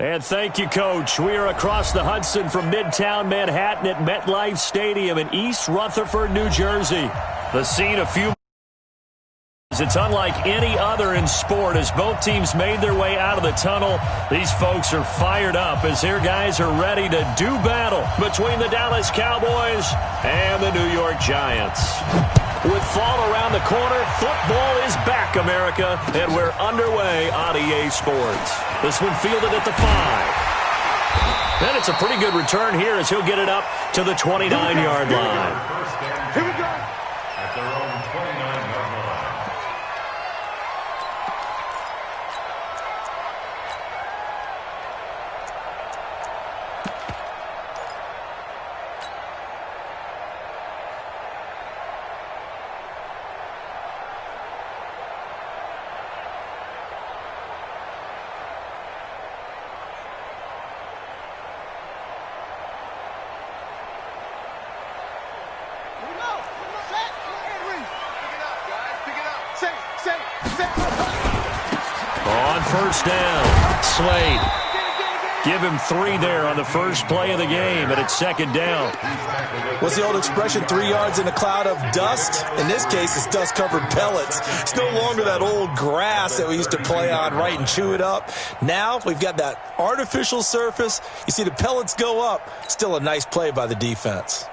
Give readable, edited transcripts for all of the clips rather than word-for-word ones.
And thank you, Coach. We are across the Hudson from Midtown Manhattan at MetLife Stadium in East Rutherford, New Jersey. The scene a few it's unlike any other in sport as both teams made their way out of the tunnel. These folks are fired up as their guys are ready to do battle between the Dallas Cowboys and the New York Giants. With fall around the corner, football is back, America, and we're underway on EA Sports. This one fielded at the 5. And it's a pretty good return here as he'll get it up to the 29-yard line. Here we go. At their own 29-yard line. 1st down. Slade. Give him 3 there on the first play of the game, and it's 2nd down. What's the old expression, 3 yards in a cloud of dust? In this case, it's dust-covered pellets. It's no longer that old grass that we used to play on, right, and chew it up. Now we've got that artificial surface. You see the pellets go up. Still a nice play by the defense.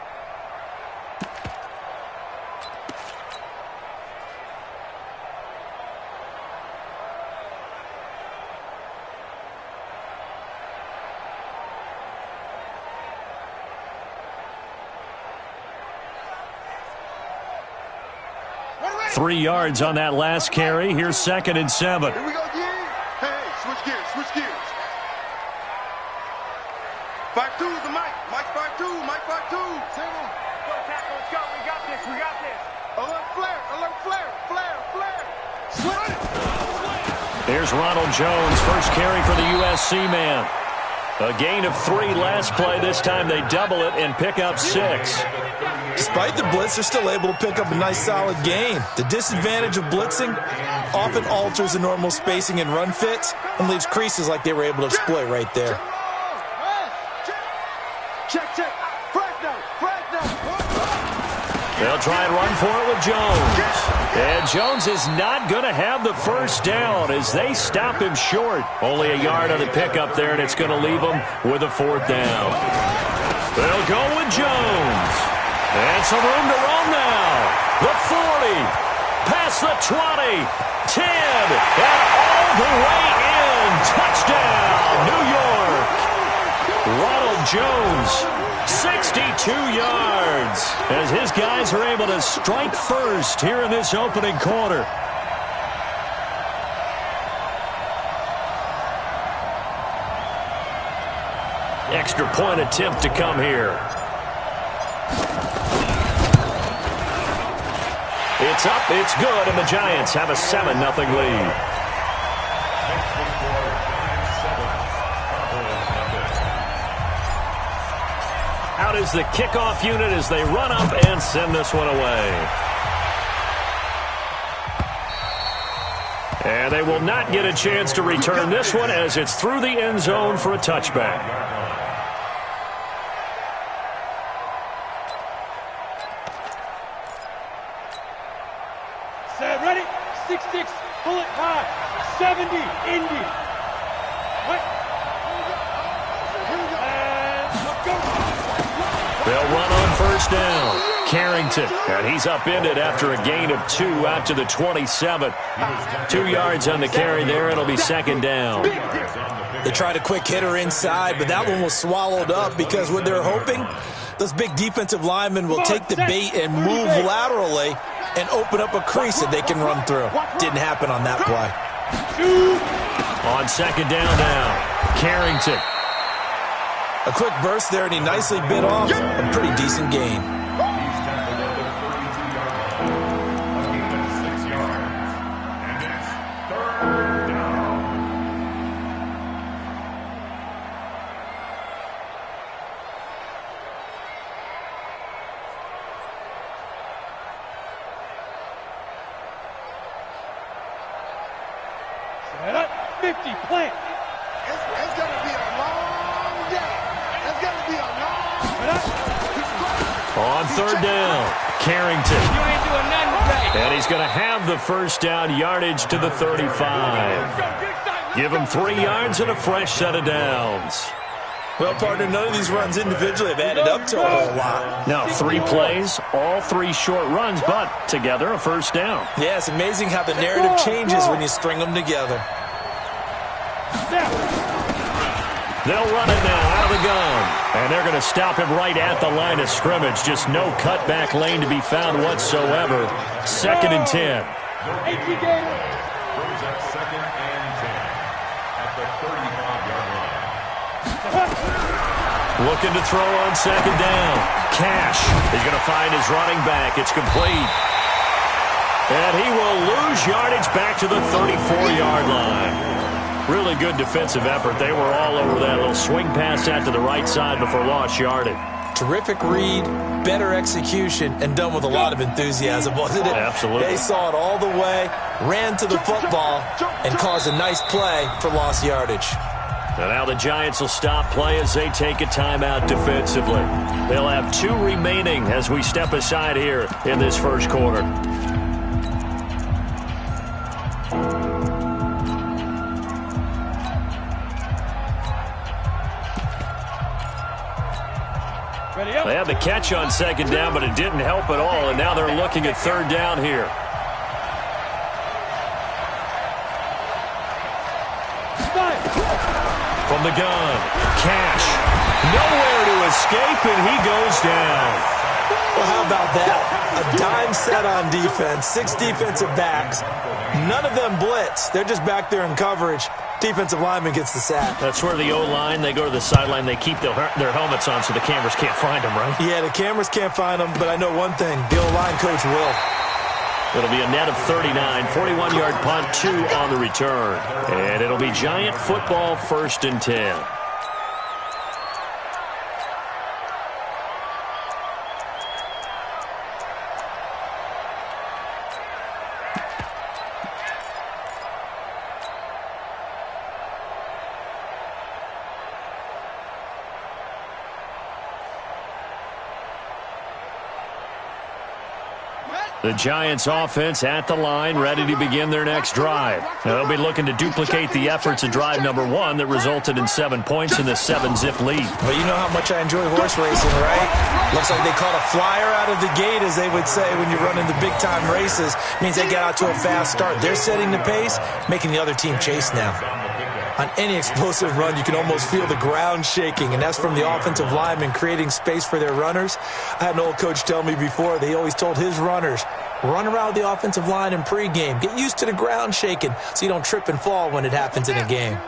Three yards on that last carry. Here's 2nd and 7. Here we go, yeah. Hey, switch gears, switch gears. 5-2 is the Mike. Mike 5-2, Mike 5-2. Same one. Go attack, let's go. We got this, we got this. Alert flare, flare. Swing it. There's Ronald Jones, first carry for the USC man. A gain of 3 last play. This time they double it and pick up 6. Despite the blitz, they're still able to pick up a nice solid gain. The disadvantage of blitzing often alters the normal spacing and run fits and leaves creases like they were able to exploit right there. Check. They'll try and run for it with Jones. And Jones is not going to have the first down as they stop him short. Only a yard on the pickup there, and it's going to leave him with a 4th down. They'll go with Jones. And some room to roam now. The 40. Past the 20. 10. And all the way in. Touchdown, New York. Ronald Jones, 62 yards. As his guys are able to strike first here in this opening quarter. Extra point attempt to come here. It's up, it's good, and the Giants have a 7-0 lead. Out is the kickoff unit as they run up and send this one away. And they will not get a chance to return this one as it's through the end zone for a touchback. Set, ready? 6-6, pull it high. 70, Indy. Wait. They'll run on first down. Carrington, and he's upended after a gain of 2 out to the 27. 2 yards on the carry there. It'll be 2nd down. They tried a quick hitter inside, but that one was swallowed up because what they're hoping, those big defensive linemen will take the bait and move laterally and open up a crease that they can run through. Didn't happen on that play. On 2nd down now, Carrington. A quick burst there, and he nicely bit off a pretty decent gain. Set up, 50, plant. It's going to be a On third down, Carrington. You ain't doing nothing today. And he's going to have the first down, yardage to the 35. Give him 3 yards and a fresh set of downs. Well, partner, none of these runs individually have added up to a whole lot. Now, 3 plays, all 3 short runs, but together a first down. Yeah, it's amazing how the narrative changes when you string them together. They'll run it now out of the gun. And they're going to stop him right at the line of scrimmage. Just no cutback lane to be found whatsoever. 2nd and 10. Looking to throw on 2nd down. Cash is going to find his running back. It's complete. And he will lose yardage back to the 34-yard line. Really good defensive effort. They were all over that little swing pass out to the right side before lost yardage. Terrific read, better execution, and done with a lot of enthusiasm, wasn't it? Absolutely. They saw it all the way, ran to the football, and caused a nice play for lost yardage. And now the Giants will stop play as they take a timeout defensively. They'll have 2 remaining as we step aside here in this first quarter. They had the catch on 2nd down, but it didn't help at all, and now they're looking at 3rd down here. From the gun, Cash. Nowhere to escape, and he goes down. Well, how about that? A dime set on defense, 6 defensive backs. None of them blitz. They're just back there in coverage. Defensive lineman gets the sack. That's where the O-line, they go to the sideline, they keep their helmets on so the cameras can't find them, right? Yeah, the cameras can't find them, but I know one thing. The O-line coach will. It'll be a net of 39, 41-yard punt, 2 on the return. And it'll be Giant football, 1st and 10. The Giants offense at the line, ready to begin their next drive. Now, they'll be looking to duplicate the efforts of drive number 1 that resulted in 7 points in the 7-zip lead. Well, you know how much I enjoy horse racing, right? Looks like they caught a flyer out of the gate, as they would say when you run into big-time races. Means they get out to a fast start. They're setting the pace, making the other team chase now. On any explosive run, you can almost feel the ground shaking, and that's from the offensive linemen creating space for their runners. I had an old coach tell me before, they always told his runners, run around the offensive line in pregame. Get used to the ground shaking so you don't trip and fall when it happens in a game.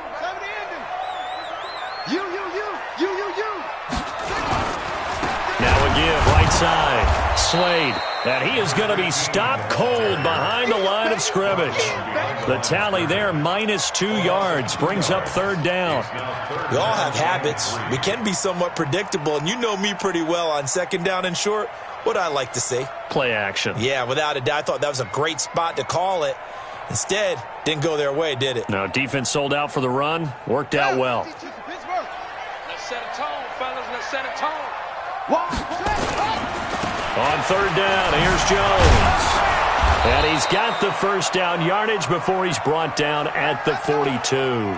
Now a give, right side. Slade. And he is going to be stopped cold behind the line of scrimmage. The tally there, -2 yards, brings up 3rd down. We all have habits. We can be somewhat predictable, and you know me pretty well on 2nd down and short. What I like to see. Play action. Yeah, without a doubt, I thought that was a great spot to call it. Instead, didn't go their way, did it? No, defense sold out for the run. Worked out well. Let's set a tone, fellas. Let's set a tone. On 3rd down, here's Jones. And he's got the first down yardage before he's brought down at the 42.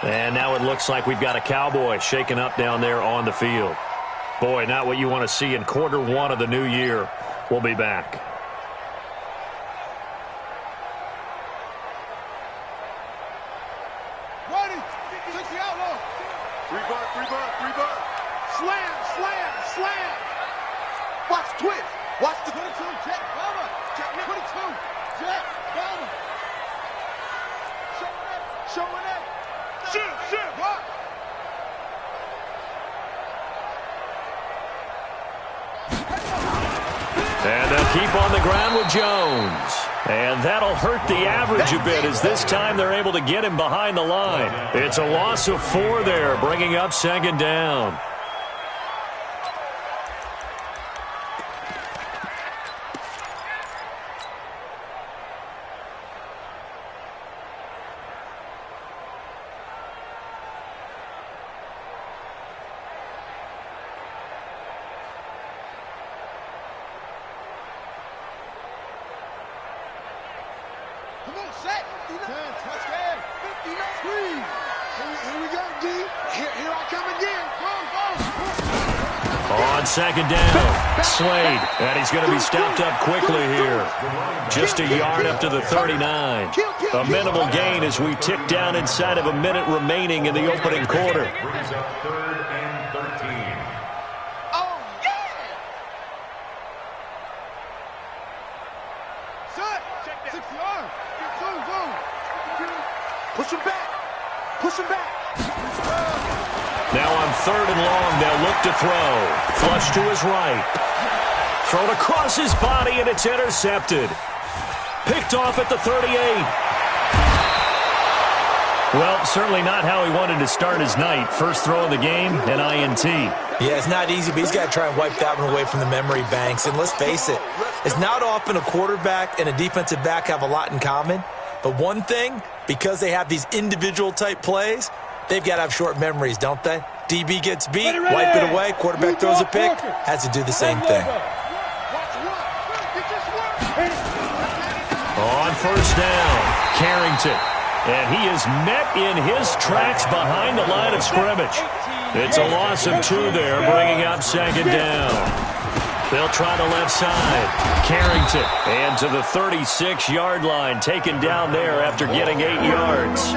And now it looks like we've got a Cowboy shaken up down there on the field. Boy, not what you want to see in quarter 1 of the new year. We'll be back. Ready. Take the outlaw. 3 buck. Slam. Watch twist. Watch the 22. Jet, Bama. Jet, 22. Jet, Bama. Showing it. Shoot. What? And they'll keep on the ground with Jones. And that'll hurt the average a bit, as this time they're able to get him behind the line. It's a loss of 4 there, bringing up 2nd down. on, set. 10, touchdown. 59. Squeeze. Here we go, D. Here I come again. On second down, Slade, and he's going to be stepped up quickly here. Just a yard up to the 39. A minimal gain as we tick down inside of a minute remaining in the opening quarter. Brings up 3rd and 13. Oh, yeah! Set. Check that. 6 yards. Zone. Push him back. Push him back. Now on 3rd and long, they'll look to throw. Flush to his right. Thrown across his body, and it's intercepted. Picked off at the 38. Well, certainly not how he wanted to start his night. First throw of the game, an INT. Yeah, it's not easy, but he's got to try and wipe that one away from the memory banks. And let's face it, it's not often a quarterback and a defensive back have a lot in common. But one thing, because they have these individual type plays, they've got to have short memories, don't they? DB gets beat, wipe it away, quarterback throws a pick, has to do the same thing. On first down, Carrington. And he is met in his tracks behind the line of scrimmage. It's a loss of 2 there, bringing up second down. They'll try the left side. Carrington, and to the 36-yard line, taken down there after getting 8 yards.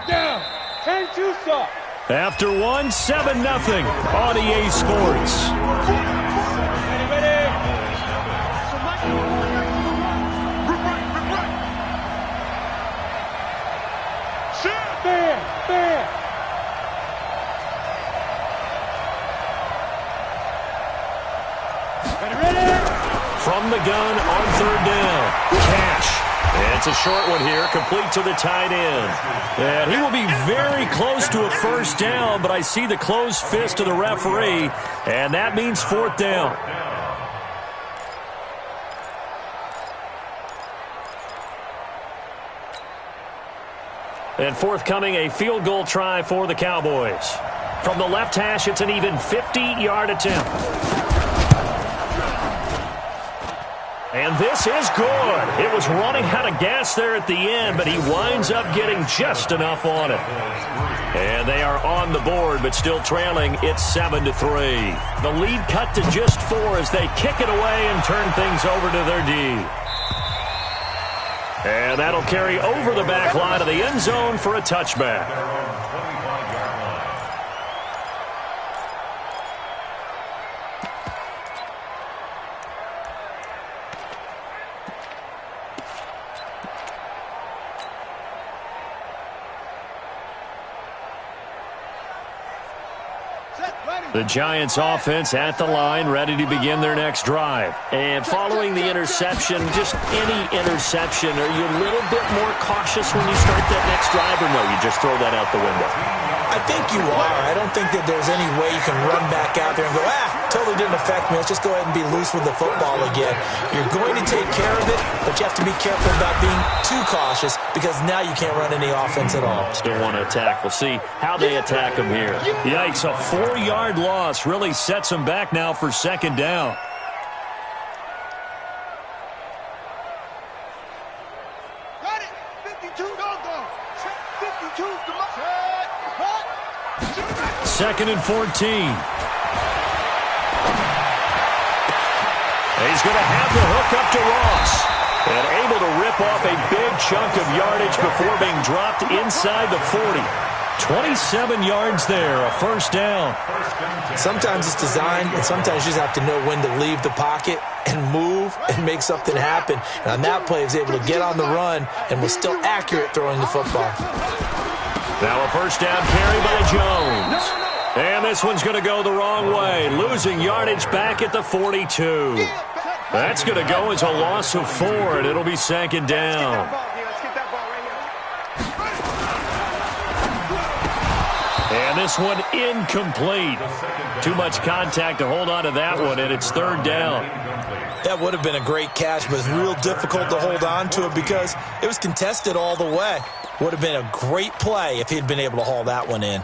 Down. 10-2 stop. After 1, 7-0 on EA Sports. Ready. Bam. Ready. From the gun on 3rd down. Cash. And it's a short one here, complete to the tight end. And he will be very close to a first down, but I see the closed fist of the referee, and that means 4th down. And forthcoming, a field goal try for the Cowboys. From the left hash, it's an even 50-yard attempt. And this is good. It was running out of gas there at the end, but he winds up getting just enough on it. And they are on the board, but still trailing. It's 7-3. The lead cut to just 4 as they kick it away and turn things over to their D. And that'll carry over the back line of the end zone for a touchback. The Giants offense at the line, ready to begin their next drive. And following the interception, just any interception, are you a little bit more cautious when you start that next drive, or no, you just throw that out the window? I think you are. I don't think that there's any way you can run back out there and go, totally didn't affect me. Let's just go ahead and be loose with the football again. You're going to take care of it, but you have to be careful about being too cautious because now you can't run any offense at all. Still want to attack. We'll see how they attack him here. Yikes, a 4-yard loss really sets him back now for second down. Got it. 52, go. 52, come on. Second and 14. He's going to have the hook up to Ross. And able to rip off a big chunk of yardage before being dropped inside the 40. 27 yards there, a first down. Sometimes it's designed, and sometimes you just have to know when to leave the pocket and move and make something happen. And on that play, he was able to get on the run and was still accurate throwing the football. Now a first down carry by Jones. And this one's going to go the wrong way, losing yardage back at the 42. That's going to go as a loss of 4, and it'll be second down. And this one incomplete. Too much contact to hold on to that one, and it's third down. That would have been a great catch, but it's real difficult to hold on to it because it was contested all the way. Would have been a great play if he'd been able to haul that one in.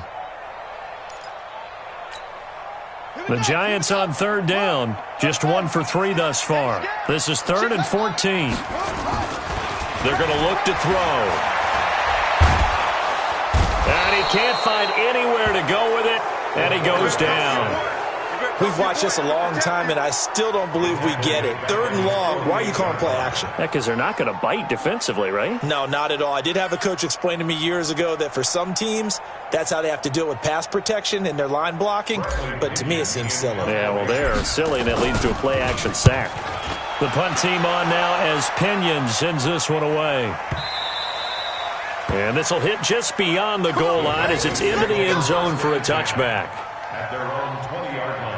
The Giants on third down, just 1 for 3 thus far. This is 3rd and 14. They're going to look to throw. And he can't find anywhere to go with it, and he goes down. We've watched this a long time, and I still don't believe we get it. 3rd and long, why are you calling play action? Yeah, because they're not going to bite defensively, right? No, not at all. I did have a coach explain to me years ago that for some teams, that's how they have to deal with pass protection and their line blocking, but to me it seems silly. Yeah, well, they're silly, and that leads to a play action sack. The punt team on now as Pinion sends this one away. And this will hit just beyond the goal line as it's into the end zone for a touchback. At their own 20-yard line.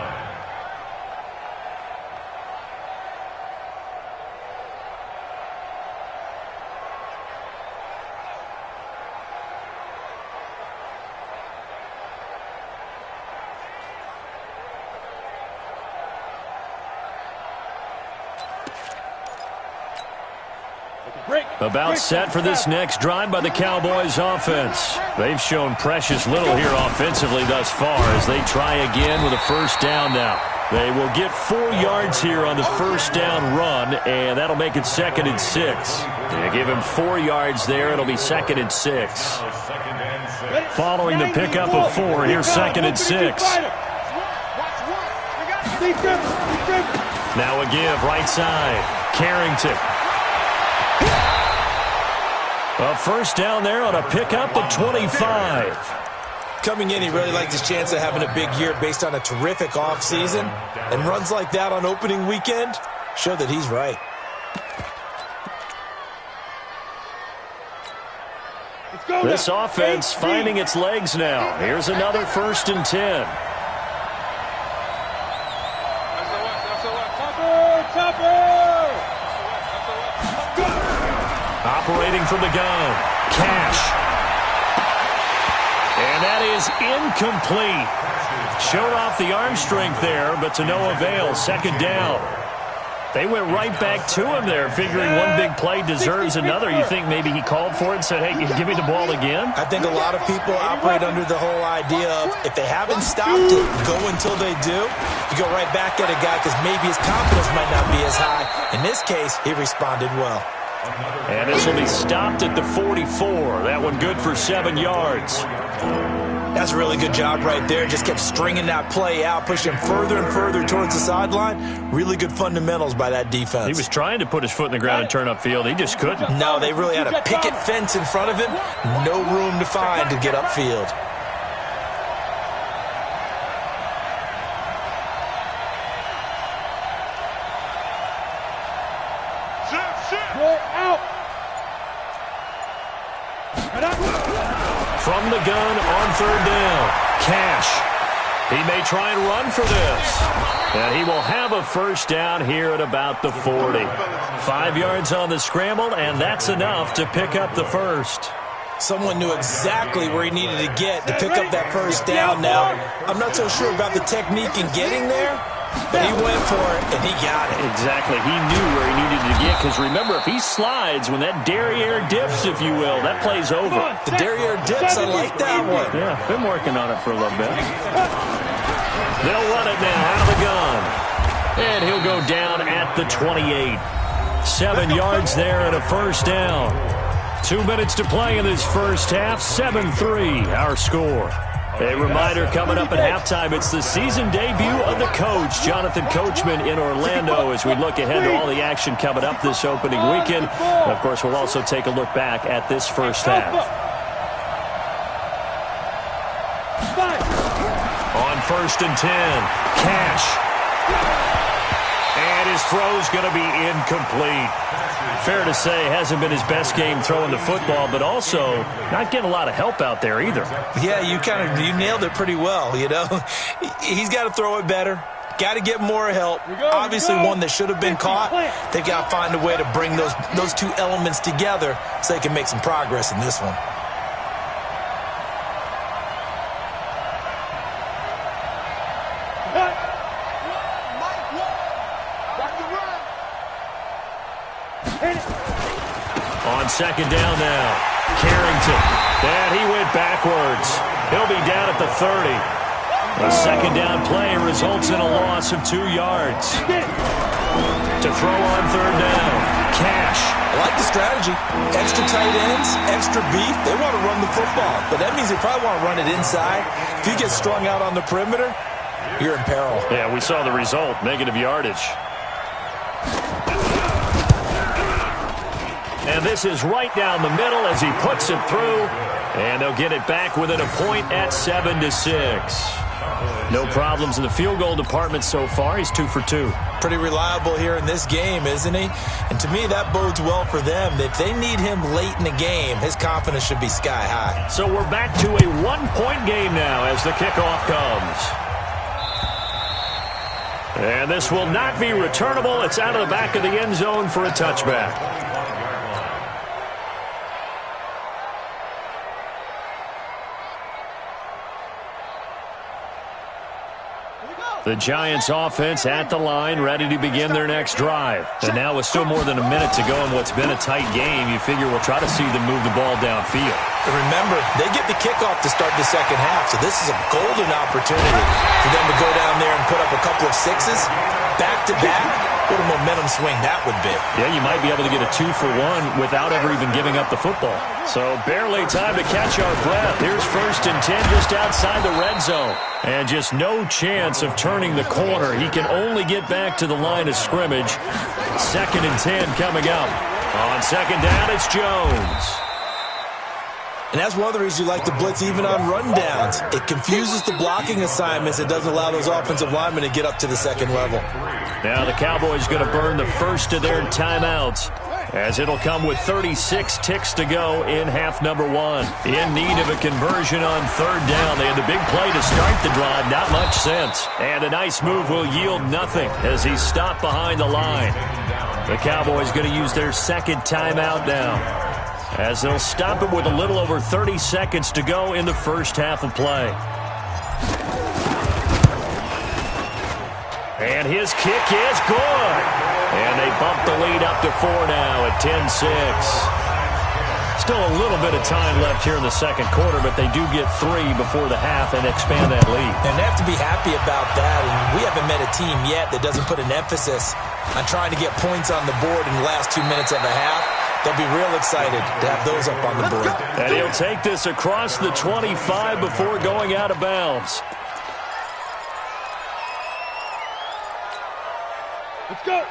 About set for this next drive by the Cowboys offense. They've shown precious little here offensively thus far as they try again with a first down now. They will get 4 yards here on the first down run, and that'll make it 2nd and 6. They give him 4 yards there. It'll be 2nd and 6. Following the pickup of 4, here's 2nd and 6. Now a give right side. Carrington. A first down there on a pickup at 25. Coming in, he really liked his chance of having a big year based on a terrific offseason. And runs like that on opening weekend show that he's right. This offense finding its legs now. Here's another 1st and 10. Operating from the gun. Cash. And that is incomplete. Showed off the arm strength there, but to no avail. 2nd down. They went right back to him there, figuring one big play deserves another. You think maybe he called for it and said, hey, give me the ball again? I think a lot of people operate under the whole idea of if they haven't stopped it, go until they do. You go right back at a guy because maybe his confidence might not be as high. In this case, he responded well. And this will be stopped at the 44. That one good for 7 yards. That's a really good job right there. Just kept stringing that play out, pushing further and further towards the sideline. Really good fundamentals by that defense. He was trying to put his foot in the ground and turn upfield. He just couldn't. No, they really had a picket fence in front of him. No room to find to get upfield. From the gun on 3rd down. Cash. He may try and run for this. And he will have a first down here at about the 40. 5 yards on the scramble, and that's enough to pick up the first. Someone knew exactly where he needed to get to pick up that first down. Now, I'm not so sure about the technique in getting there, but he went for it, and he got it. Exactly. He knew where he needed to get, because remember, if he slides, when that derriere dips, if you will, that play's over. The derriere dips, I like that one. Yeah, been working on it for a little bit. They'll run it now out of the gun. And he'll go down at the 28. 7 yards there and a first down. 2 minutes to play in this first half. 7-3, our score. A reminder coming up at halftime, it's the season debut of the coach, Jonathan Coachman, in Orlando, as we look ahead to all the action coming up this opening weekend. And, of course, we'll also take a look back at this first half. On 1st and 10, Cash. And his throw's going to be incomplete. Fair to say, hasn't been his best game throwing the football, but also not getting a lot of help out there either. Yeah, you nailed it pretty well, you know. He's got to throw it better. Got to get more help. Obviously, one that should have been caught. They've got to find a way to bring those two elements together so they can make some progress in this one. On 2nd down now, Carrington. And he went backwards. He'll be down at the 30. A second down play results in a loss of 2 yards. To throw on third down, Cash. I like the strategy. Extra tight ends, extra beef. They want to run the football, but that means they probably want to run it inside. If you get strung out on the perimeter, you're in peril. Yeah, we saw the result, negative yardage. And this is right down the middle as he puts it through. And they'll get it back within a point at 7-6. No problems in the field goal department so far. He's 2 for 2. Pretty reliable here in this game, isn't he? And to me, that bodes well for them. If they need him late in the game, his confidence should be sky high. So we're back to a 1-point game now as the kickoff comes. And this will not be returnable. It's out of the back of the end zone for a touchback. The Giants offense at the line, ready to begin their next drive. And now with still more than a minute to go in what's been a tight game, you figure we'll try to see them move the ball downfield. And remember, they get the kickoff to start the second half, so this is a golden opportunity for them to go down there and put up a couple of sixes back-to-back. What a momentum swing that would be. Yeah, you might be able to get a 2-for-1 without ever even giving up the football. So barely time to catch our breath. Here's 1st and 10 just outside the red zone. And just no chance of turning the corner. He can only get back to the line of scrimmage. 2nd and 10 coming up. On second down, it's Jones. And that's one of the reasons you like to blitz even on rundowns. It confuses the blocking assignments. It doesn't allow those offensive linemen to get up to the second level. Now the Cowboys going to burn the first of their timeouts, as it'll come with 36 ticks to go in half number 1. In need of a conversion on third down. They had the big play to start the drive. Not much sense. And a nice move will yield nothing as he's stopped behind the line. The Cowboys going to use their second timeout now, as they'll stop it with a little over 30 seconds to go in the first half of play. And his kick is good. And they bump the lead up to 4 now at 10-6. Still a little bit of time left here in the second quarter, but they do get 3 before the half and expand that lead. And they have to be happy about that. And we haven't met a team yet that doesn't put an emphasis on trying to get points on the board in the last 2 minutes of a half. They'll be real excited to have those up on the board. And he'll take this across the 25 before going out of bounds.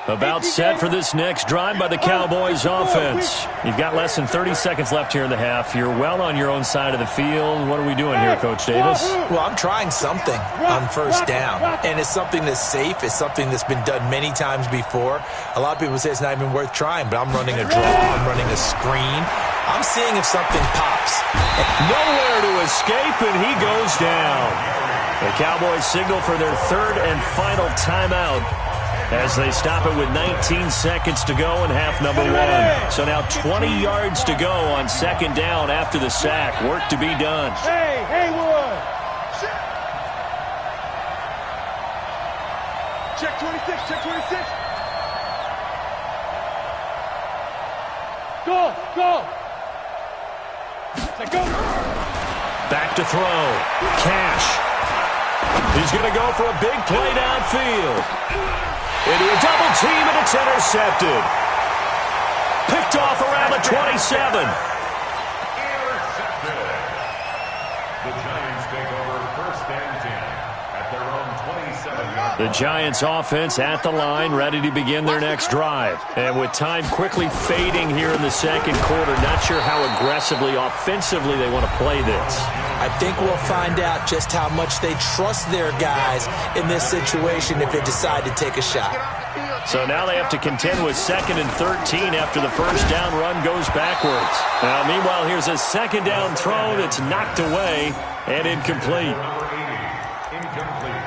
About set for this next drive by the Cowboys offense. You've got less than 30 seconds left here in the half. You're well on your own side of the field. What are we doing here, Coach Davis? Well, I'm trying something on first down. And it's something that's safe. It's something that's been done many times before. A lot of people say it's not even worth trying, but I'm running a draw. I'm running a screen. I'm seeing if something pops. Nowhere to escape, and he goes down. The Cowboys signal for their third and final timeout, as they stop it with 19 seconds to go in half number 1. So now 20 yards to go on second down after the sack. Work to be done. Hey, Haywood! Check 26, check 26. Go! Go! Back to throw. Cash. He's going to go for a big play downfield. Into a double team, and it's intercepted. Picked off around the 27. Intercepted. The Giants take over 1st and 10 at their own 27-yard line. The Giants offense at the line, ready to begin their next drive. And with time quickly fading here in the second quarter, not sure how aggressively, offensively they want to play this. I think we'll find out just how much they trust their guys in this situation if they decide to take a shot. So now they have to contend with 2nd and 13 after the first down run goes backwards. Now, meanwhile, here's a second down throw that's knocked away and incomplete. Number 80, incomplete.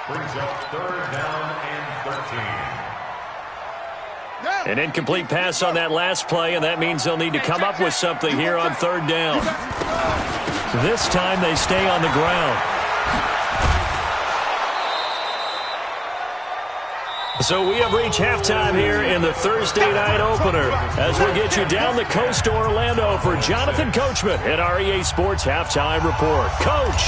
Brings up 3rd down and 13. An incomplete pass on that last play, and that means they'll need to come up with something here on third down. This time they stay on the ground. So we have reached halftime here in the Thursday night opener as we get you down the coast to Orlando for Jonathan Coachman at our EA Sports Halftime Report. Coach!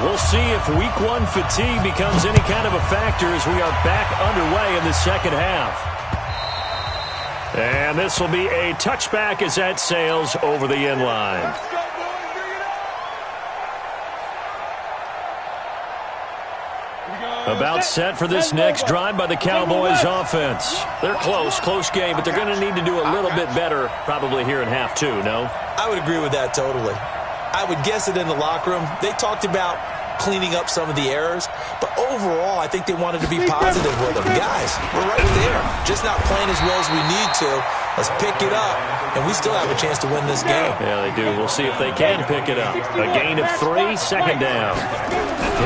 We'll see if week one fatigue becomes any kind of a factor as we are back underway in the second half. And this will be a touchback as that sails over the end line. About set for this next drive by the Cowboys offense. They're close game, but they're going to need to do a little bit better probably here in half two, no? I would agree with that totally. I would guess it in the locker room. They talked about cleaning up some of the errors, but overall, I think they wanted to be positive with them. Guys, we're right there, just not playing as well as we need to. Let's pick it up, and we still have a chance to win this game. Yeah, they do. We'll see if they can pick it up. A gain of 3, second down.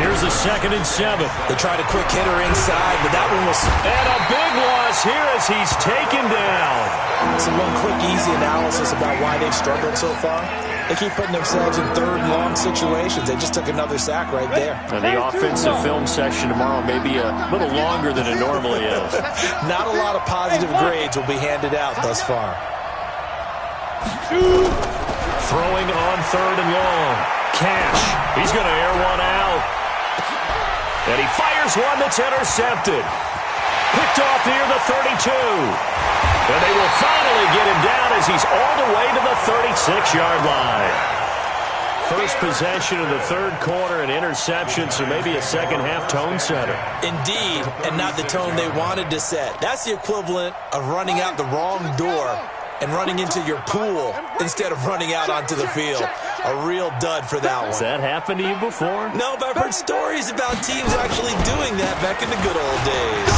Here's a 2nd and 7. They tried a quick hitter inside, but that one was... And a big loss here as he's taken down. So one quick, easy analysis about why they've struggled so far. They keep putting themselves in third and long situations. They just took another sack right there. And the offensive film session tomorrow may be a little longer than it normally is. Not a lot of positive grades will be handed out thus far. Throwing on 3rd and long. Cash. He's going to air one out. And he fires one that's intercepted. Picked off near the 32. And they will finally get him down as he's all the way to the 36-yard line. First possession of the third quarter, an interception, so maybe a second-half tone setter. Indeed, and not the tone they wanted to set. That's the equivalent of running out the wrong door and running into your pool instead of running out onto the field. A real dud for that one. Has that happened to you before? No, but I've heard stories about teams actually doing that back in the good old days.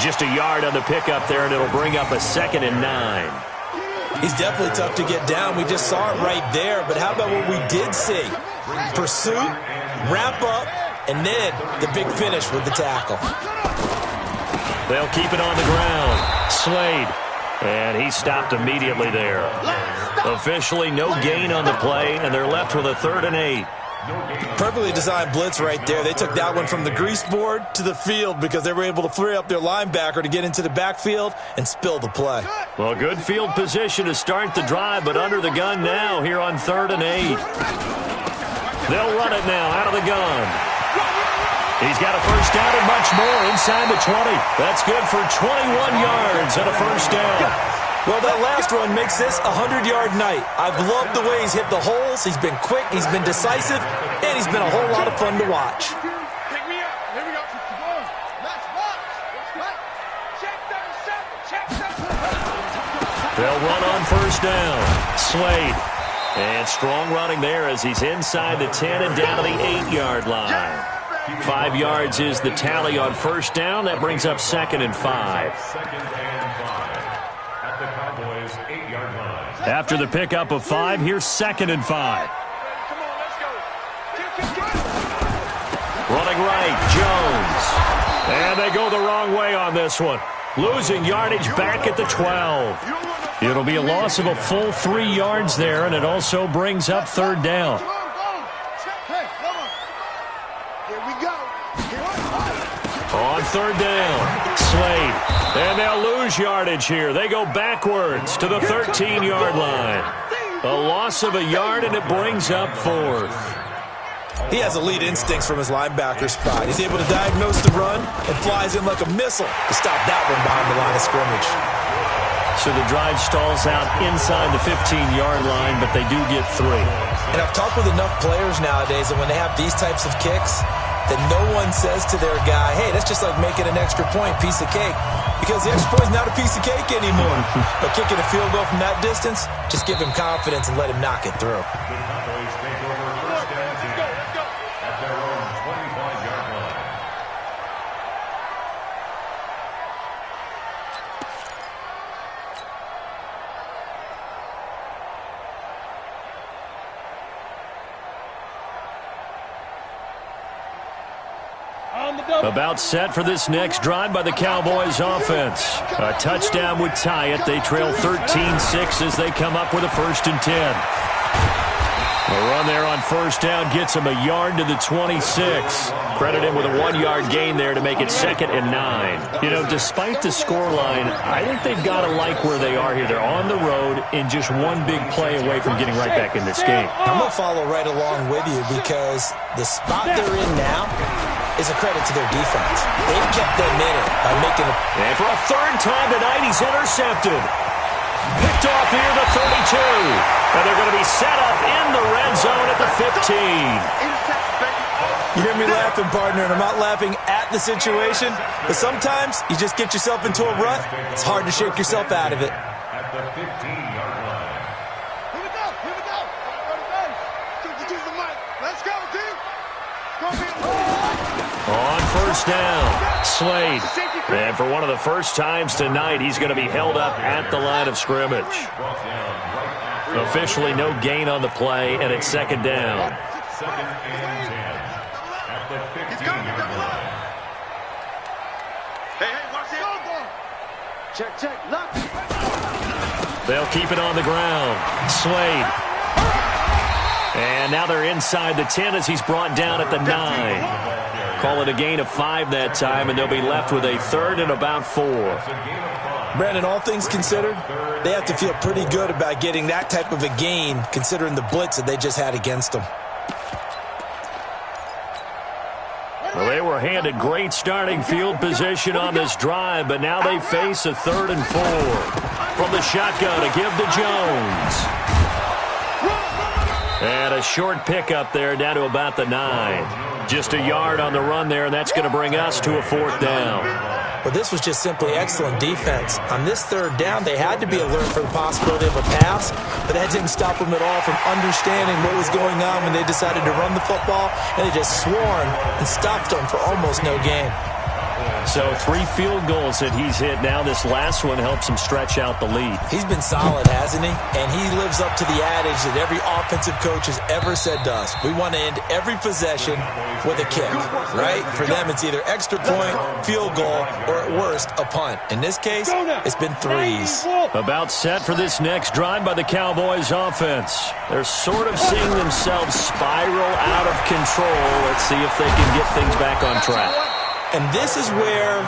Just a yard on the pickup there, and it'll bring up a 2nd and 9. He's definitely tough to get down. We just saw it right there. But how about what we did see? Pursuit, wrap up, and then the big finish with the tackle. They'll keep it on the ground. Slade. And he stopped immediately there. Officially no gain on the play, and they're left with a 3rd and 8. Perfectly designed blitz right there. They took that one from the grease board to the field because they were able to free up their linebacker to get into the backfield and spill the play. Well, good field position to start the drive, but under the gun now here on 3rd and 8. They'll run it now out of the gun. He's got a first down and much more inside the 20. That's good for 21 yards and a first down. Well, that last run makes this a 100-yard night. I've loved the way he's hit the holes. He's been quick, he's been decisive, and he's been a whole lot of fun to watch. Pick me up. Here we go. Let's watch. Check them. They'll run on first down. Slade. And strong running there as he's inside the 10 and down to the 8-yard line. 5 yards is the tally on first down. That brings up 2nd and 5. After the pickup of 5, here's 2nd and 5. Running right, Jones. And they go the wrong way on this one. Losing yardage back at the 12. It'll be a loss of a full 3 yards there, and it also brings up 3rd down. On 3rd down, Slade. And they'll lose yardage here. They go backwards to the 13-yard line. A loss of a yard, and it brings up 4th. He has elite instincts from his linebacker spot. He's able to diagnose the run and flies in like a missile to stop that one behind the line of scrimmage. So the drive stalls out inside the 15-yard line, but they do get 3. And I've talked with enough players nowadays that when they have these types of kicks, that no one says to their guy, hey, that's just like making an extra point, piece of cake. Because the extra point is not a piece of cake anymore. But kicking a field goal from that distance, just give him confidence and let him knock it through. About set for this next drive by the Cowboys offense. A touchdown would tie it. They trail 13-6 as they come up with a 1st and 10. A run there on first down gets him a yard to the 26. Credit him with a 1-yard gain there to make it 2nd and 9. You know, despite the scoreline, I think they've got to like where they are here. They're on the road and just one big play away from getting right back in this game. I'm going to follow right along with you because the spot they're in now is a credit to their defense. They've kept them in it by making a... And for a 3rd time tonight, he's intercepted. Picked off near the 32. And they're going to be set up in the red zone at the 15. You hear me laughing, partner, and I'm not laughing at the situation, but sometimes you just get yourself into a rut. It's hard to shake yourself out of it. At the 15-yard line. Here we go. Here we go. Use the mic. Let's go, team. On first down, Slade. And for one of the first times tonight, he's going to be held up at the line of scrimmage. Officially no gain on the play, and it's 2nd down. 2nd and 10. At the 15-yard line. Hey, watch it. Check. Look. They'll keep it on the ground. Slade. And now they're inside the 10 as he's brought down at the 9. Call it a gain of 5 that time, and they'll be left with a 3rd and about 4. Brandon, all things considered, they have to feel pretty good about getting that type of a gain considering the blitz that they just had against them. Well, they were handed great starting field position on this drive, but now they face a 3rd and 4. From the shotgun to give to Jones. And a short pickup there down to about the 9. Just a yard on the run there, and that's going to bring us to a 4th down. But this was just simply excellent defense. On this 3rd down, they had to be alert for the possibility of a pass, but that didn't stop them at all from understanding what was going on when they decided to run the football, and they just swarmed and stopped them for almost no gain. So 3 field goals that he's hit now. This last one helps him stretch out the lead. He's been solid, hasn't he? And he lives up to the adage that every offensive coach has ever said to us. We want to end every possession with a kick, right? For them, it's either extra point, field goal, or at worst, a punt. In this case, it's been 3s. About set for this next drive by the Cowboys offense. They're sort of seeing themselves spiral out of control. Let's see if they can get things back on track. And this is where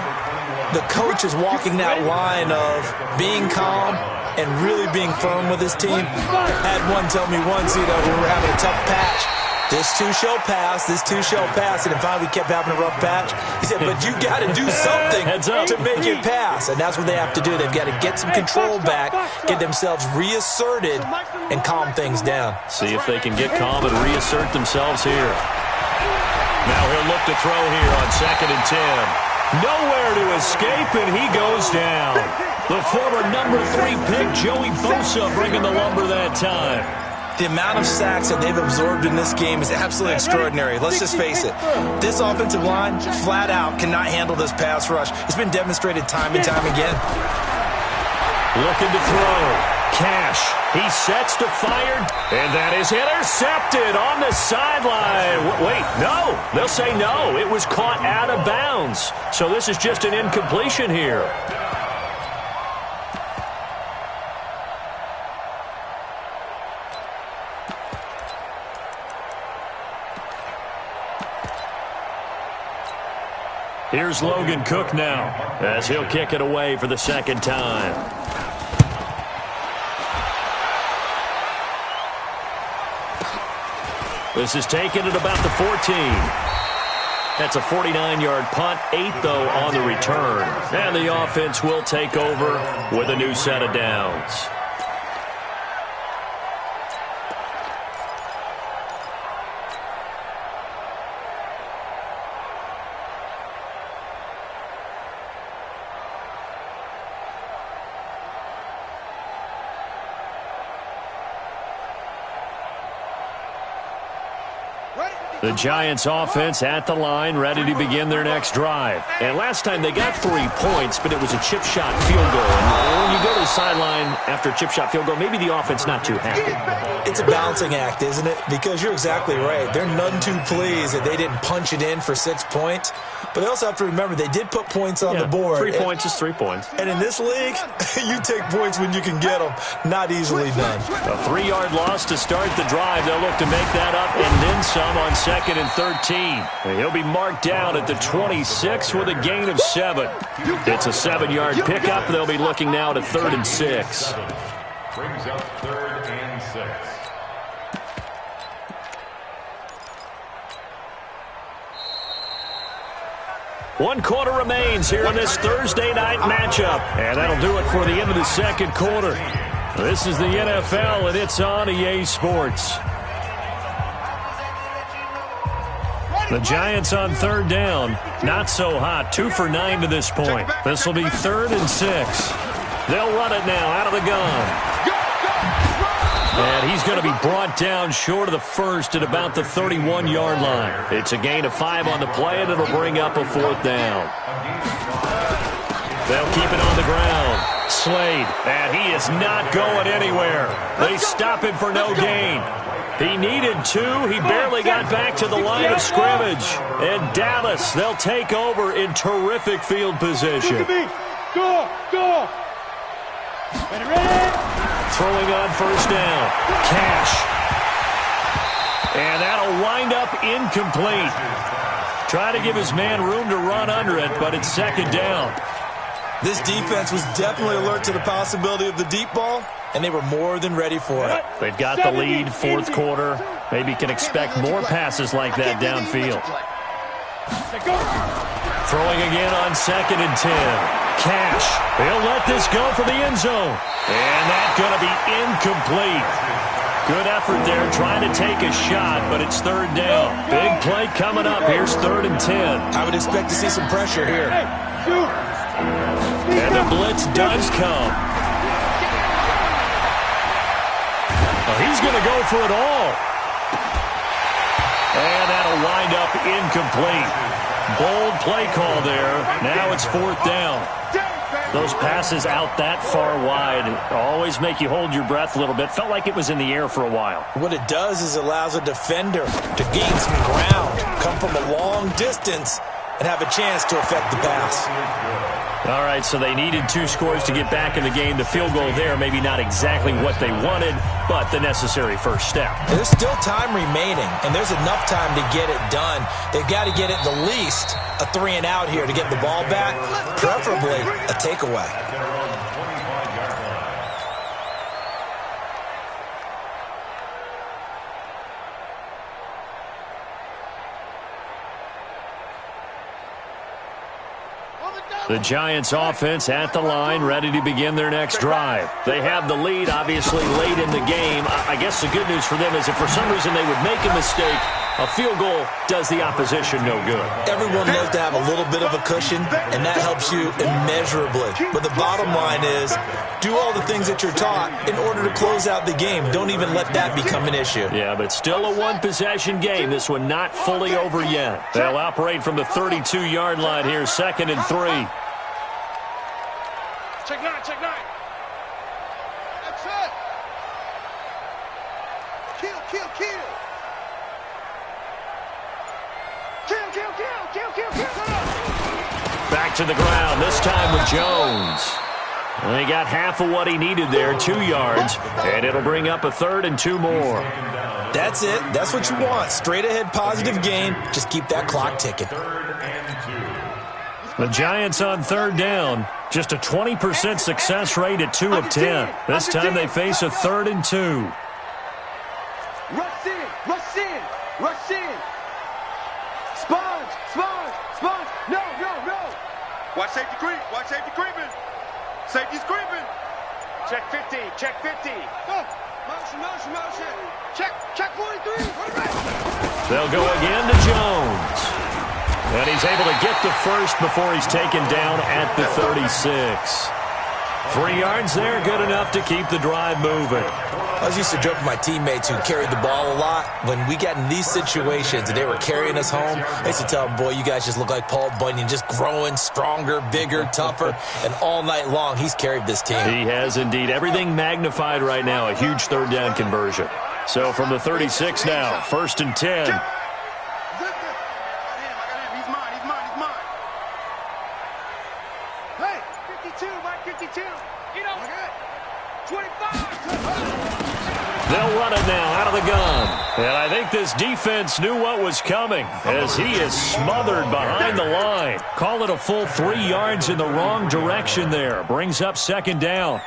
the coach is walking that line of being calm and really being firm with his team. I had one tell me once, we were having a tough patch. This too shall pass, this too shall pass. And finally we kept having a rough patch. He said, but you got to do something to make it pass. And that's what they have to do. They've got to get some control back, get themselves reasserted, and calm things down. See if they can get calm and reassert themselves here. Now he'll look to throw here on 2nd and 10. Nowhere to escape, and he goes down. The former number 3 pick, Joey Bosa, bringing the lumber that time. The amount of sacks that they've absorbed in this game is absolutely extraordinary. Let's just face it. This offensive line, flat out, cannot handle this pass rush. It's been demonstrated time and time again. Looking to throw. Cash. He sets to fire, and that is intercepted on the sideline. Wait, no. They'll say no. It was caught out of bounds. So this is just an incompletion here. Here's Logan Cook now, as he'll kick it away for the 2nd time. This is taken at about the 14. That's a 49-yard punt, 8 though on the return. And the offense will take over with a new set of downs. The Giants offense at the line, ready to begin their next drive. And last time they got 3 points, but it was a chip shot field goal. And when you go to the sideline after a chip shot field goal, maybe the offense not too happy. It's a balancing act, isn't it? Because you're exactly right. They're none too pleased that they didn't punch it in for 6 points. But they also have to remember they did put points on the board. 3 points is 3 points. And in this league, you take points when you can get them. Not easily done. A 3-yard loss to start the drive. They'll look to make that up and then some on 2nd and 13. And he'll be marked down at the 26 with a gain of 7. It's a 7-yard pickup. They'll be looking now to 3rd and 6. Brings up 3rd and 6. One quarter remains here in this Thursday night matchup. And that'll do it for the end of the second quarter. This is the NFL, and it's on EA Sports. The Giants on 3rd down. Not so hot. 2 for 9 to this point. This will be 3rd and 6. They'll run it now out of the gun. And he's going to be brought down short of the first at about the 31-yard line. It's a gain of 5 on the play, and it'll bring up a 4th down. They'll keep it on the ground. Slade, and he is not going anywhere. They stop him for no gain. He needed 2. He barely got back to the line of scrimmage. And Dallas, they'll take over in terrific field position. Go! Ready? Throwing on 1st down. Cash. And that'll wind up incomplete. Trying to give his man room to run under it, but it's 2nd down. This defense was definitely alert to the possibility of the deep ball, and they were more than ready for it. They've got the lead, 4th quarter. Maybe can expect more passes like that downfield. Throwing again on 2nd and 10. Cash. He'll let this go for the end zone. And that's going to be incomplete. Good effort there trying to take a shot, but it's 3rd down. Big play coming up. Here's 3rd and 10. I would expect to see some pressure here. And the blitz does come. He's going to go for it all. And that'll wind up incomplete. Bold play call there. Now it's 4th down. Those passes out that far wide always make you hold your breath a little bit. Felt like it was in the air for a while. What it does is it allows a defender to gain some ground, come from a long distance, and have a chance to affect the pass. All right, so they needed 2 scores to get back in the game. The field goal there, maybe not exactly what they wanted, but the necessary first step. There's still time remaining, and there's enough time to get it done. They've got to get at the least a 3 and out here to get the ball back, preferably a takeaway. The Giants offense at the line, ready to begin their next drive. They have the lead, obviously, late in the game. I guess the good news for them is if for some reason they would make a mistake, a field goal does the opposition no good. Everyone loves to have a little bit of a cushion, and that helps you immeasurably. But the bottom line is, do all the things that you're taught in order to close out the game. Don't even let that become an issue. Yeah, but still a one-possession game. This one not fully over yet. They'll operate from the 32-yard line here, 2nd and 3. Check 9, check 9. That's it. Kill. Back to the ground, this time with Jones. And he got half of what he needed there, 2 yards, and it'll bring up a 3rd and 2 more. That's it. That's what you want. Straight ahead positive gain. Just keep that clock ticking. The Giants on 3rd down. Just a 20% success rate at 2 of 10. This time they face a 3rd and 2. Rush in. Sponge. No. Watch safety creeping. Safety's creeping. Check 50. Motion. Check 43. They'll go again to Jones. And he's able to get the first before he's taken down at the 36. 3 yards there, good enough to keep the drive moving. I was used to joke with my teammates who carried the ball a lot. When we got in these situations and they were carrying us home, I used to tell them, boy, you guys just look like Paul Bunyan, just growing stronger, bigger, tougher. And all night long, he's carried this team. He has indeed. Everything magnified right now. A huge third down conversion. So from the 36 now, 1st and 10. I got him. He's mine. Hey, 52, Mike, 52. You know, 25. They'll run it now out of the gun. And I think this defense knew what was coming as he is smothered behind the line. Call it a full 3 yards in the wrong direction there. Brings up 2nd down.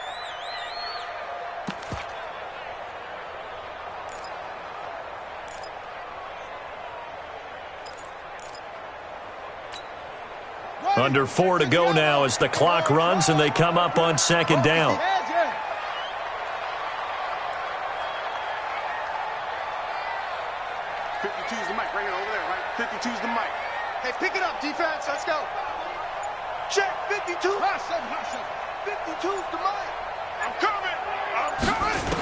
Under 4 to go now as the clock runs and they come up on 2nd down. 52's the mic. Bring it over there, right? 52's the mic. Hey, pick it up, defense. Let's go. Check 52. 52's the mic. I'm coming.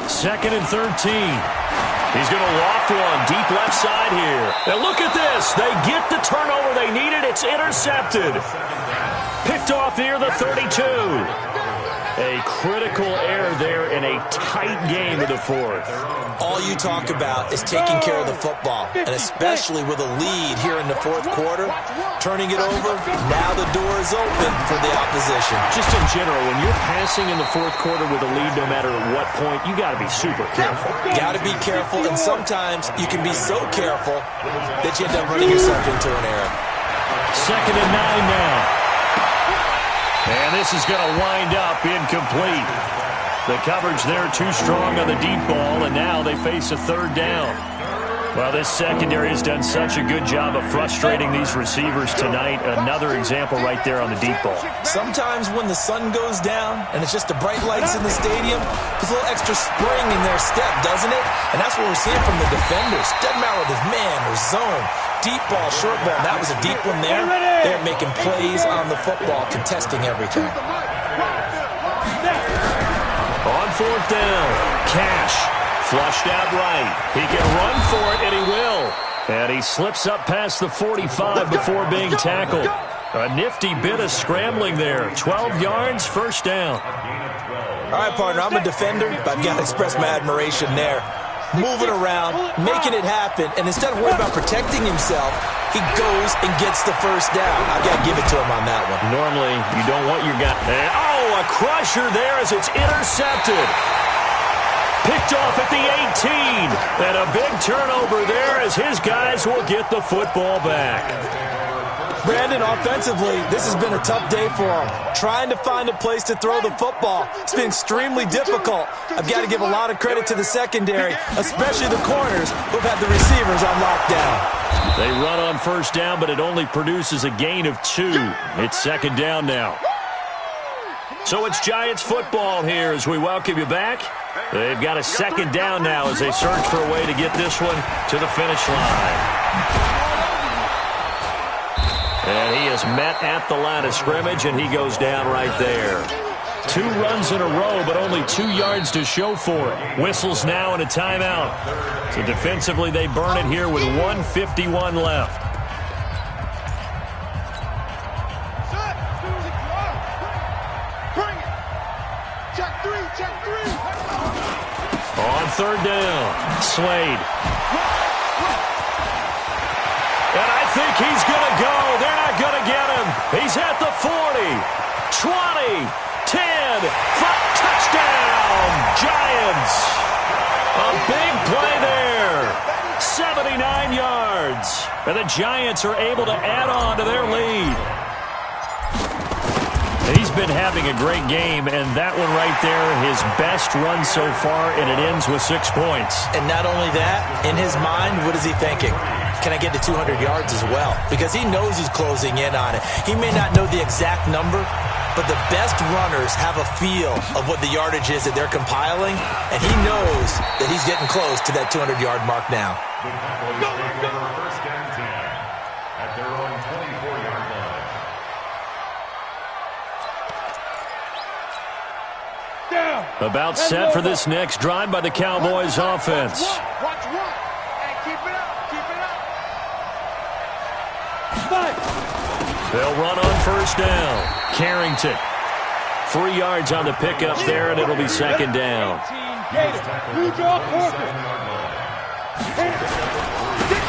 2nd and 13. He's going to loft one deep left side here. Now look at this. They get the turnover they needed. It's intercepted. Picked off near the 32. A critical error there in a tight game of the 4th. All you talk about is taking care of the football, and especially with a lead here in the 4th quarter, turning it over, now the door is open for the opposition. Just in general, when you're passing in the 4th quarter with a lead, no matter at what point, you got to be super careful. Got to be careful, and sometimes you can be so careful that you end up running yourself into an error. 2nd and 9 now. And this is going to wind up incomplete. The coverage there too strong on the deep ball, and now they face a 3rd down. Well, this secondary has done such a good job of frustrating these receivers tonight. Another example right there on the deep ball. Sometimes when the sun goes down and it's just the bright lights in the stadium, there's a little extra spring in their step, doesn't it? And that's what we're seeing from the defenders. Doesn't matter if it's man or zone. Deep ball, short ball, that was a deep one there. They're making plays on the football, contesting everything. On 4th down, Cash flushed out right. He can run for it, and he will. And he slips up past the 45 before being tackled. A nifty bit of scrambling there. 12 yards, 1st down. All right, partner, I'm a defender, but I've got to express my admiration there. Moving around, making it happen, and instead of worrying about protecting himself, he goes and gets the 1st down. I've got to give it to him on that one. Normally, you don't want your guy. Oh, a crusher there as it's intercepted. Picked off at the 18. And a big turnover there as his guys will get the football back. Brandon, offensively, this has been a tough day for him. Trying to find a place to throw the football. It's been extremely difficult. I've got to give a lot of credit to the secondary, especially the corners who've had the receivers on lockdown. They run on 1st down, but it only produces a gain of 2. It's 2nd down now. So it's Giants football here as we welcome you back. They've got a 2nd down now as they search for a way to get this one to the finish line. And he is met at the line of scrimmage, and he goes down right there. 2 runs in a row, but only 2 yards to show for it. Whistles now and a timeout. So defensively, they burn it here with 1:51 left. On 3rd down, Slade. And I think he's going to go. They're not going to get him. He's at the 40, 20, 10, 5, touchdown, Giants. A big play there, 79 yards. And the Giants are able to add on to their lead. He's been having a great game, and that one right there, his best run so far, and it ends with 6 points. And not only that, in his mind, what is he thinking? Can I get to 200 yards as well? Because he knows he's closing in on it. He may not know the exact number, but the best runners have a feel of what the yardage is that they're compiling, and he knows that he's getting close to that 200-yard mark now. The Cowboys take over 1st and 10 at their own 24-yard line. About set for this next drive by the Cowboys offense. Watch one. Hey, keep it up. Keep it up. They'll run on first down. Carrington. 3 yards on the pickup there, and it'll be second down.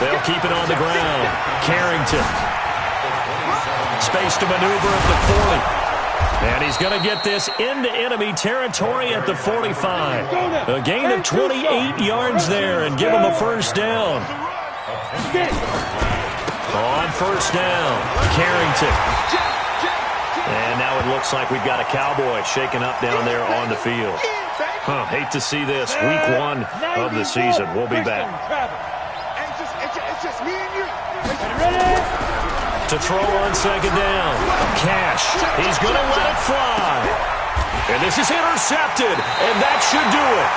They'll keep it on the ground. Carrington. Space to maneuver at the 40. And he's going to get this into enemy territory at the 45. A gain of 28 yards there and give him a first down. On first down, Carrington. And now it looks like we've got a Cowboy shaking up down there on the field. Hate to see this. Week 1 of the season. We'll be back. It's just me and you. To throw on second down. Cash. He's going to let it fly. And this is intercepted. And that should do it.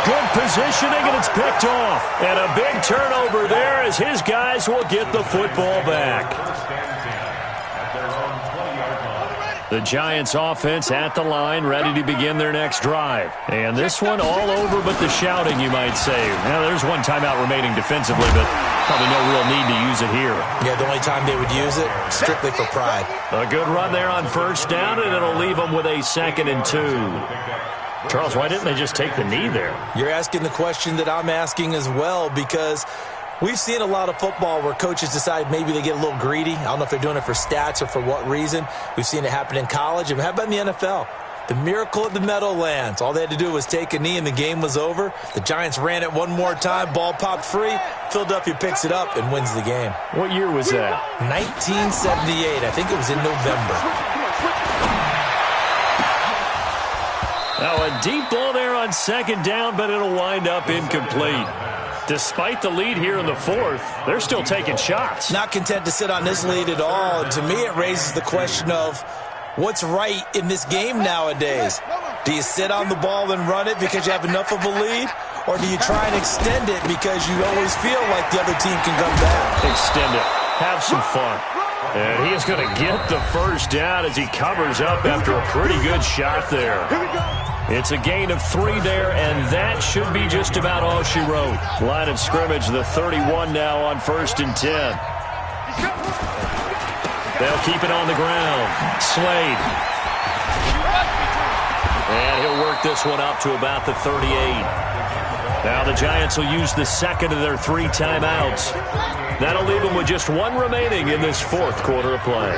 Good positioning, and it's picked off. And a big turnover there as his guys will get the football back. The Giants offense at the line, ready to begin their next drive. And this one all over but the shouting, you might say. Now, there's one timeout remaining defensively, but probably no real need to use it here. Yeah, the only time they would use it, strictly for pride. A good run there on first down, and it'll leave them with a 2nd and 2. Charles, why didn't they just take the knee there? You're asking the question that I'm asking as well, because we've seen a lot of football where coaches decide maybe they get a little greedy. I don't know if they're doing it for stats or for what reason. We've seen it happen in college. And how about in the NFL? The miracle of the Meadowlands. All they had to do was take a knee and the game was over. The Giants ran it one more time. Ball popped free. Philadelphia picks it up and wins the game. What year was that? 1978. I think it was in November. Now a deep ball there on second down, but it'll wind up incomplete. Despite the lead here in the 4th, they're still taking shots. Not content to sit on this lead at all. And to me, it raises the question of what's right in this game nowadays. Do you sit on the ball and run it because you have enough of a lead? Or do you try and extend it because you always feel like the other team can come back? Extend it. Have some fun. And he is going to get the first down as he covers up after a pretty good shot there. It's a gain of 3 there, and that should be just about all she wrote. Line of scrimmage, the 31 now on 1st and 10. They'll keep it on the ground. Slade. And he'll work this one up to about the 38. Now the Giants will use the 2nd of their 3 timeouts. That'll leave them with just 1 remaining in this 4th quarter of play.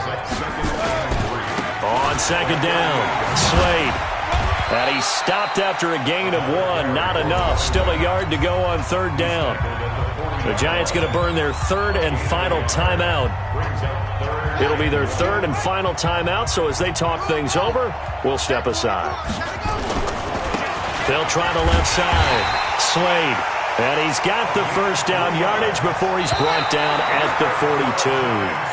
On second down, Slade. And he stopped after a gain of 1. Not enough. Still a yard to go on 3rd down. The Giants going to burn their 3rd and final timeout. It'll be their 3rd and final timeout, so as they talk things over, we'll step aside. They'll try the left side. Slade. And he's got the first down yardage before he's brought down at the 42.